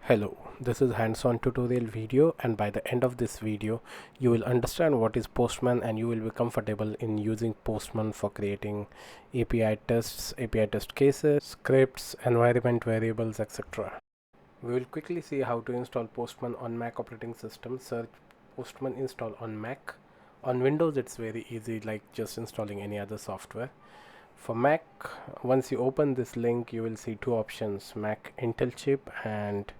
Hello, this is hands-on tutorial video, and by the end of this video you will understand what is Postman and you will be comfortable in using Postman for creating API tests, API test cases, scripts, environment variables, etc. We will quickly see how to install Postman on Mac operating system. Search Postman install on Mac. On Windows it's very easy, like just installing any other software. For Mac, once you open this link you will see two options, Mac Intel chip and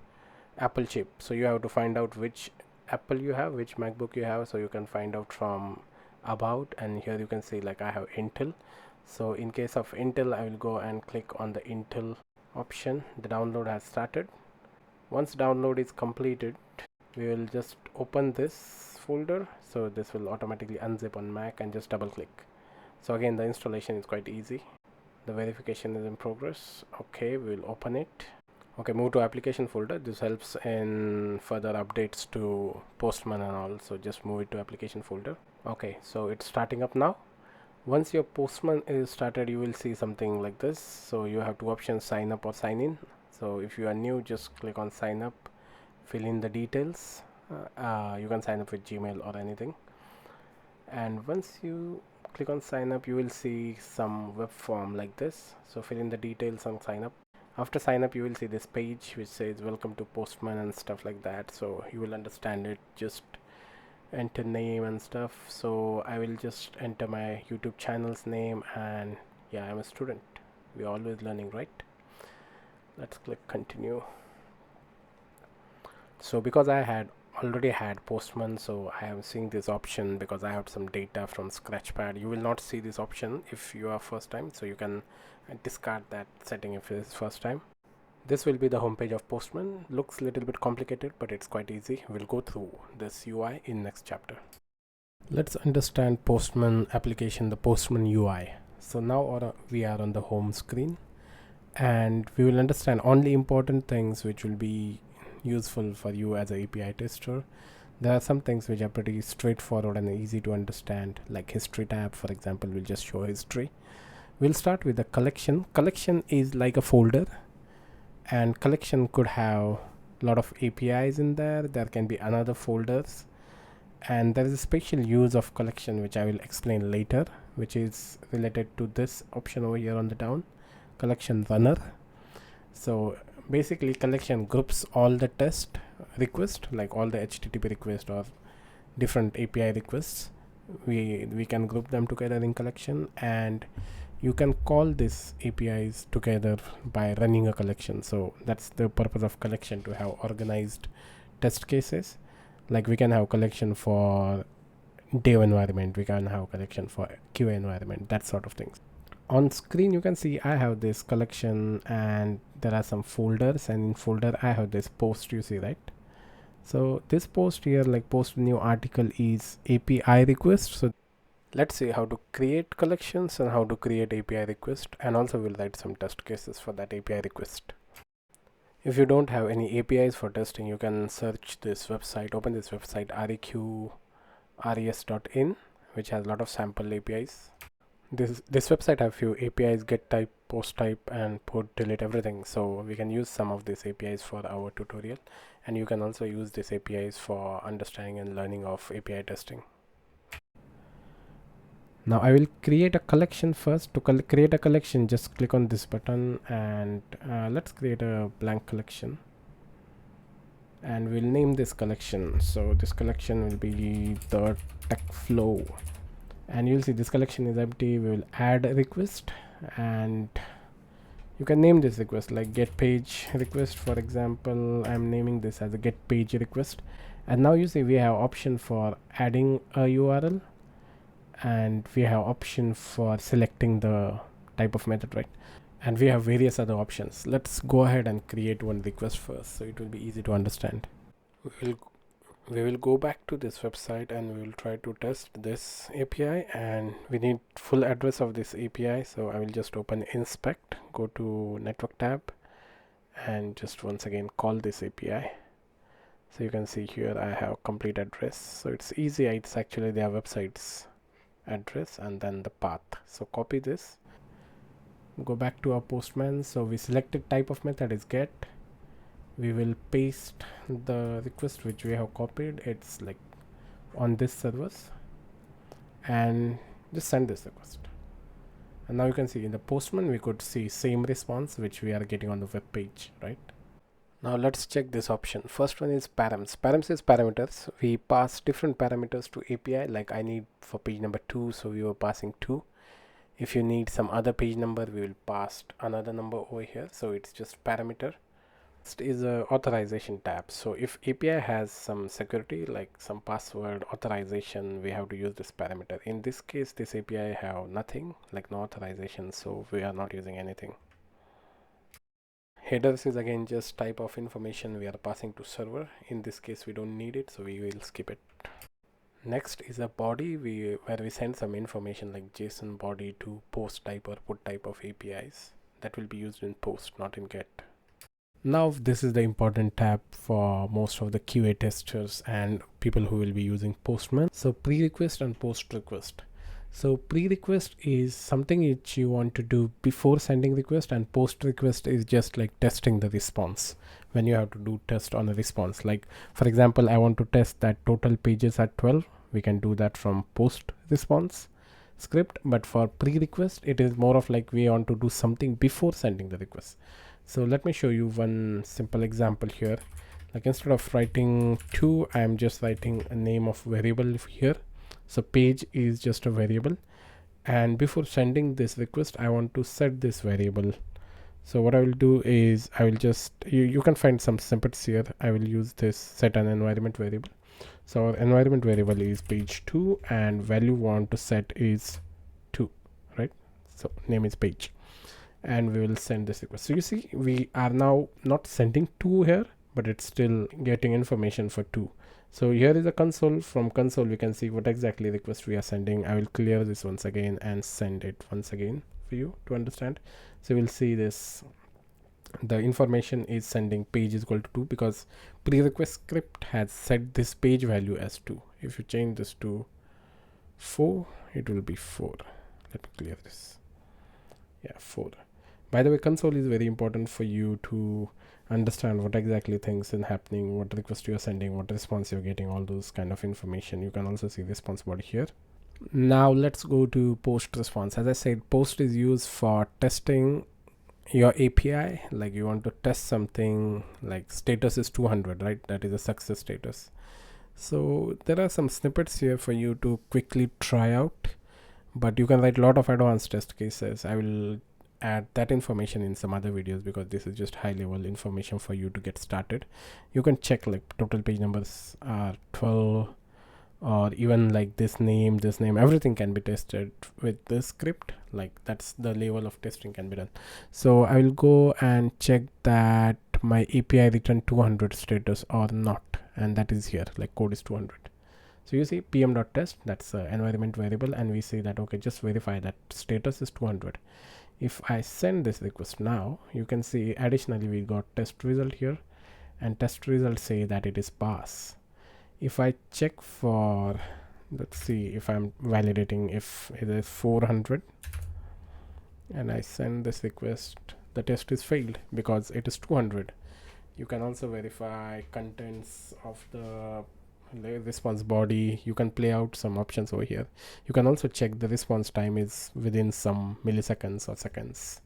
Apple chip. So you have to find out which Apple you have, which MacBook you have, so you can find out from about, and here you can see like I have Intel. So in case of Intel, I will go and click on the Intel option. The download has started. Once download is completed, we will just open this folder, so this will automatically unzip on Mac, and just double click. So again, the installation is quite easy. The verification is in progress. Okay, we will open it. Okay, move to application folder. This helps in further updates to Postman and all, so just move it to application folder. Okay, so it's starting up now. Once your Postman is started, you will see something like this. So you have two options, sign up or sign in. So if you are new, just click on sign up, fill in the details. You can sign up with Gmail or anything, and once you click on sign up, you will see some web form like this. So fill in the details and sign up. After sign up, you will see this page which says welcome to Postman and stuff like that, so you will understand it. Just enter name and stuff. So I will just enter my YouTube channel's name, and yeah, I'm a student. We're always learning, right? Let's click continue. So because I had already had Postman, so I am seeing this option because I have some data from Scratchpad. You will not see this option if you are first time, so you can discard that setting if it is first time. This will be the homepage of Postman. Looks a little bit complicated, but it's quite easy. We'll go through this UI in next chapter. Let's understand Postman application, the Postman UI. So now we are on the home screen, and we will understand only important things which will be useful for you as an API tester. There are some things which are pretty straightforward and easy to understand, like history tab, for example, will just show history. We'll start with the collection. Collection is like a folder, and collection could have a lot of APIs in there. There can be another folders, and there is a special use of collection which I will explain later, which is related to this option over here on the down, collection runner. So basically collection groups all the test request, like all the HTTP requests or different API requests. We can group them together in collection, and you can call these APIs together by running a collection. So that's the purpose of collection, to have organized test cases. Like we can have collection for dev environment, we can have collection for QA environment, that sort of things. On screen you can see I have this collection, and there are some folders, and in folder I have this post, you see, right? So this post here, like post new article, is API request. So let's see how to create collections and how to create API request, and also we'll write some test cases for that API request. If you don't have any APIs for testing, you can search this website, open this website reqres.in, which has a lot of sample APIs. This website have few APIs, get type, post type, and put, delete, everything. So we can use some of these APIs for our tutorial, and you can also use these APIs for understanding and learning of API testing. Now I will create a collection first. To create a collection, just click on this button, and let's create a blank collection, and we'll name this collection. So this collection will be the tech flow, and you'll see this collection is empty. We will add a request, and you can name this request like get page request. For example, I'm naming this as a get page request. And now you see we have option for adding a URL, and we have option for selecting the type of method, right? And we have various other options. Let's go ahead and create one request first, so it will be easy to understand. We will go back to this website, and we will try to test this API, and we need full address of this API. So I will just open inspect, go to network tab, and just once again call this API. So you can see here I have complete address. So it's easy. It's actually their website's address and then the path. So copy this, go back to our Postman. So we selected type of method is get, we will paste the request which we have copied. It's like on this servers, and just send this request. And now you can see in the Postman we could see same response which we are getting on the web page, right? Now let's check this option. First one is params. Params is parameters. We pass different parameters to API. Like I need for page number 2, so we were passing 2. If you need some other page number, we will pass another number over here. So it's just parameter. Next is a authorization tab. So if API has some security, like some password authorization, we have to use this parameter. In this case, this API have nothing, like no authorization, so we are not using anything. Headers is again just type of information we are passing to server. In this case, we don't need it, so we will skip it. Next is a body where we send some information like JSON body to post type or put type of APIs. That will be used in post, not in get. Now this is the important tab for most of the QA testers and people who will be using Postman. So pre-request and post request. So pre-request is something which you want to do before sending request, and post request is just like testing the response when you have to do test on a response. Like for example, I want to test that total pages are 12. We can do that from post response script, but for pre-request it is more of like we want to do something before sending the request. So let me show you one simple example here. Like instead of writing 2, I am just writing a name of variable here. So page is just a variable, and before sending this request I want to set this variable. So what I will do is I will just you can find some snippets here. I will use this set an environment variable. So our environment variable is page 2 and value we want to set is 2, right? So name is page, and we will send this request. So you see we are now not sending 2 here, but it's still getting information for 2. So here is a console. From console we can see what exactly request we are sending. I will clear this once again and send it once again for you to understand. So we'll see this, the information is sending page is equal to 2 because pre-request script has set this page value as 2. If you change this to 4, it will be 4. Let me clear this. Yeah, 4. By the way, console is very important for you to understand what exactly things are happening, what request you are sending, what response you're getting, all those kind of information. You can also see response body here. Now let's go to post response. As I said, post is used for testing your API. Like you want to test something like status is 200, right? That is a success status. So there are some snippets here for you to quickly try out, but you can write a lot of advanced test cases. I will add that information in some other videos because this is just high level information for you to get started. You can check like total page numbers are 12, or even like this name, everything can be tested with this script. Like that's the level of testing can be done. So I will go and check that my API returned 200 status or not, and that is here, like code is 200. So you see pm.test, that's environment variable, and we say that okay, just verify that status is 200. If I send this request now, you can see additionally we got test result here, and test results say that it is pass. If I check for, let's see if I'm validating if it is 400 and I send this request, the test is failed because it is 200. You can also verify contents of the response body. You can play out some options over here. You can also check the response time is within some milliseconds or seconds.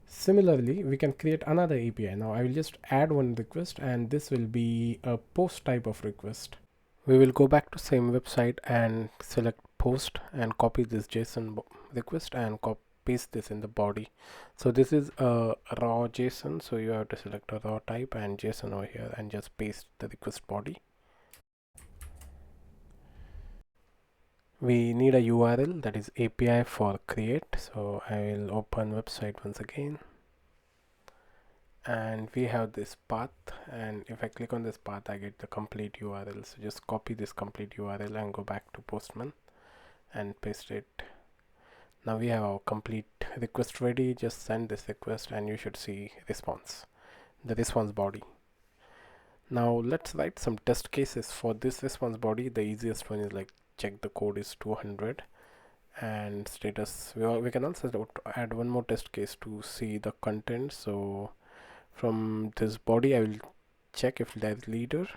Similarly, we can create another API. Now I will just add one request, and this will be a post type of request. We will go back to same website and select post and copy this JSON request and paste this in the body. So this is a raw JSON, so you have to select a raw type and JSON over here and just paste the request body. We need a URL, that is API for create. So I will open website once again, and we have this path, and if I click on this path I get the complete URL. So just copy this complete URL and go back to Postman and paste it. Now we have our complete request ready. Just send this request and you should see response, the response body. Now let's write some test cases for this response body. The easiest one is like check the code is 200 and status. We can also add one more test case to see the content. So From this body I will check if there's leader.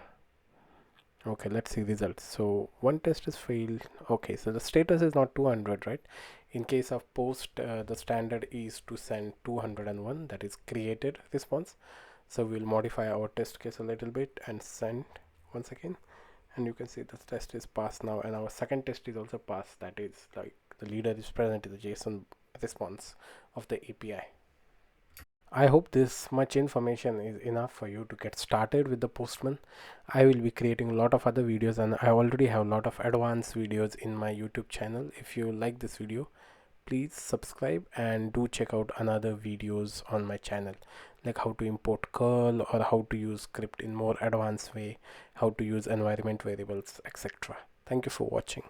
Okay, let's see results. So one test is failed. Okay, so the status is not 200, right? In case of post, the standard is to send 201, that is created response. So we'll modify our test case a little bit and send once again, and you can see the test is passed now, and our second test is also passed, that is like the leader is present in the JSON response of the API. I hope this much information is enough for you to get started with the Postman. I will be creating a lot of other videos, and I already have a lot of advanced videos in my YouTube channel. If you like this video, please subscribe and do check out another videos on my channel, like how to import curl or how to use script in more advanced way, how to use environment variables, etc. Thank you for watching.